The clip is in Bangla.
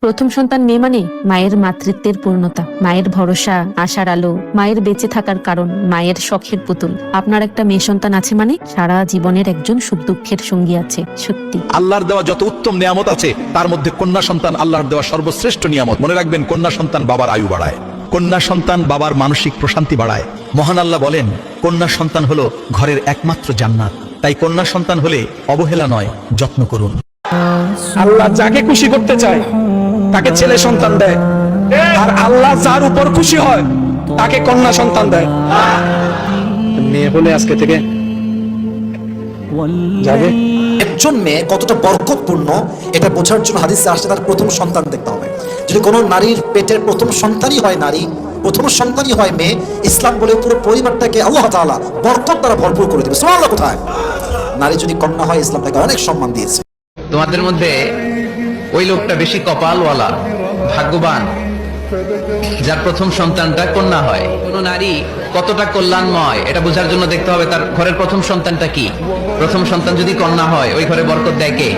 প্রথম সন্তান মেয়ে মানে মায়ের মাতৃত্বের পূর্ণতা, মায়ের ভরসা, আশার আলো, মায়ের বেঁচে থাকার কারণ, মায়ের শখের পুতুল। আপনার একটা মেয়ে সন্তান আছে মানে সারা জীবনের একজন সুখ দুঃখের সঙ্গী আছে। সত্যি আল্লাহর দেওয়া যত উত্তম নিয়ামত আছে তার মধ্যে কন্যা সন্তান আল্লাহর দেওয়া সর্বশ্রেষ্ঠ নিয়ামত। মনে রাখবেন, কন্যা সন্তান বাবার আয়ু বাড়ায়, কন্যা সন্তান বাবার মানসিক প্রশান্তি বাড়ায়। মহান আল্লাহ বলেন, কন্যা সন্তান হলো ঘরের একমাত্র জান্নাত। তাই কন্যা সন্তান হলে অবহেলা নয়, যত্ন করুন। আল্লাহ যাকে খুশি করতে চায় তাকে ছেলে সন্তান দেয়, আর আল্লাহ যার উপর খুশি হয় তাকে কন্যা সন্তান দেয়। মেয়ে হলে আজকে থেকে যাবে। একজন মেয়ে কতটা বরকতপূর্ণ এটা বোঝার জন্য হাদিসে আসছে তার প্রথম সন্তান দেখতে হবে। যদি কোনো নারীর পেটের প্রথম সন্তানই হয় নারী, প্রথম সন্তানই হয় মেয়ে, ইসলাম বলে পুরো পরিবারটাকে আল্লাহ তাআলা বরকত দ্বারা ভরপুর করে দেবে। সুবহানাল্লাহ। কোথায় নারী যদি কন্যা হয়, ইসলাম তাকে অনেক সম্মান দিয়েছে। তোমাদের মধ্যে ওই লোকটা বেশি কপালওয়ালা, ভাগ্যবান, যার প্রথম সন্তানটা কন্যা হয়। কোন নারী কতটা কল্যাণময় এটা বোঝার জন্য দেখতে হবে তার ঘরের প্রথম সন্তানটা কি। প্রথম সন্তান যদি কন্যা হয়, ওই ঘরে বরকত দেয় কে?